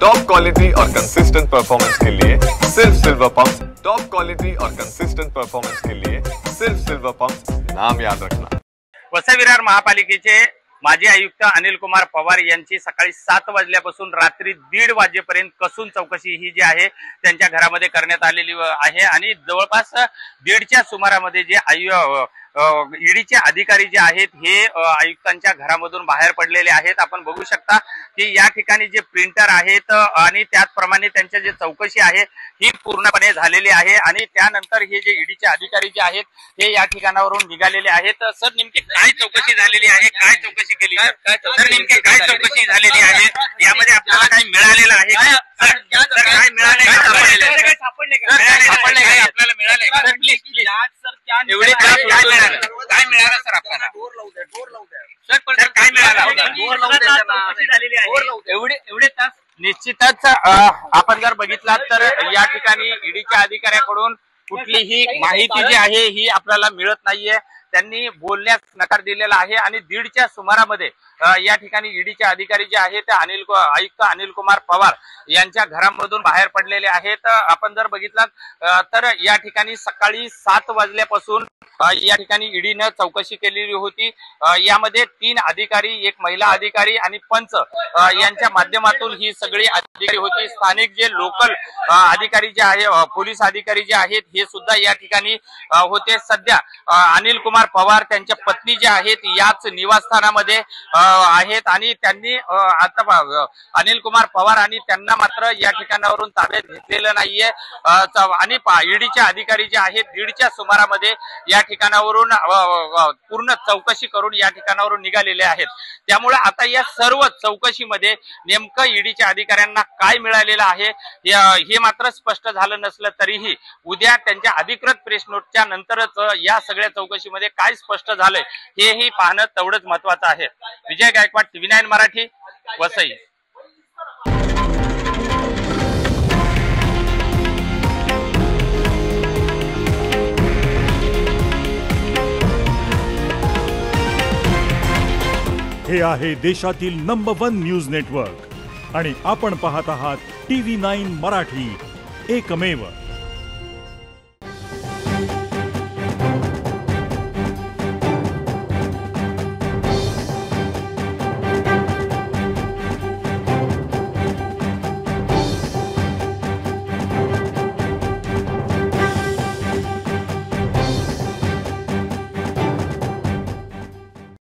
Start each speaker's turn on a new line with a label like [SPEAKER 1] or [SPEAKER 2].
[SPEAKER 1] Top quality और consistent performance के लिए सिर्फ सिल्वर पंप्स। टॉप क्वालिटी और कंसिस्टेंट परफॉर्मेंस के लिए सिर्फ सिल्वर पंप्स, नाम याद रखना।
[SPEAKER 2] वसई विरार महापालिकेचे माजी आयुक्त अनिल कुमार पवार यांची सकाळी 7 वाजल्यापासून रात्री 1:30 वाजेपर्यंत कसून चौकशी ही जी आहे त्यांच्या घरामध्ये करण्यात आलेली आहे आणि जवळपास 1:30च्या सुमारामध्ये जे ईडीचे अधिकारी जे आहेत हे आयुक्तांच्या घरामधून बाहेर पडलेले आहेत। आपण बघू शकता की या ठिकाणी जे प्रिंटर आहेत आणि त्याचप्रमाणे त्यांच्या जे चौकशी आहे ही पूर्णपणे झालेली आहे आणि त्यानंतर हे जे ईडीचे अधिकारी जे आहेत हे या ठिकाणावरून निघालेले आहेत। सर नेमकी काय चौकशी झालेली आहे, काय चौकशी केली सर, नेमकी काय चौकशी झालेली आहे, यामध्ये आपल्याला काही मिळालेलं आहे का? सर काय मिळाले आपल्याला मिळाले सर, प्लीज प्लीज एवढे काय मिळालं सर आपल्याला? सर काय मिळालं? एवढे तास निश्चितच आपण जर बघितलात तर या ठिकाणी ईडीच्या अधिकाऱ्याकडून कुठलीही माहिती जी आहे ही आपल्याला मिळत नाहीये। त्यांनी बोलण्यास नकार दिलेला आहे आणि 1:30च्या सुमारामध्ये या ठिकाणी ईडीचे अधिकारी जे आहेत ते आयुक्त अनिल कुमार पवार यांच्या घरामधून बाहेर पडलेले आहेत। आपण जर बघितलात तर या ठिकाणी सकाळी 7 वाजल्यापासून या ठिकाणी ईडीने चौकशी केलेली होती। यामध्ये 3 अधिकारी, एक महिला अधिकारी आणि पंच यांच्या माध्यमातून ही सगळी अधिकारी होती। स्थानिक जे लोकल अधिकारी जे आहे, पोलीस अधिकारी जे आहेत हे सुद्धा या ठिकाणी होते। सध्या अनिल कुमार पवार त्यांच्या पत्नी जे आहेत याच निवासस्थानामध्ये आहेत आणि त्यांनी आता अनिल कुमार पवार आणि त्यांना मात्र या ठिकाणावरून ताब्यात घेतलेलं नाहीये आणि ईडीचे अधिकारी जे आहेत 1:30च्या सुमारामध्ये या ठिकाणावरून पूर्ण चौकशी करून या ठिकाणावरून निघालेले आहेत। त्यामुळे आता या सर्व चौकशीमध्ये नेमकं ईडीच्या अधिकाऱ्यांना काय मिळालेलं आहे हे मात्र स्पष्ट झालं नसलं तरीही उद्या त्यांच्या अधिकृत प्रेस नोटच्या नंतरच या सगळ्या चौकशीमध्ये काय स्पष्ट झालंय हेही पाहणं तेवढंच महत्वाचं आहे। विजय गायकवाड, TV9 मराठी, वसई।
[SPEAKER 3] हे आहे देशातील नंबर 1 न्यूज नेटवर्क आणि आपण पाहत आहात TV9 मराठी, एकमेव।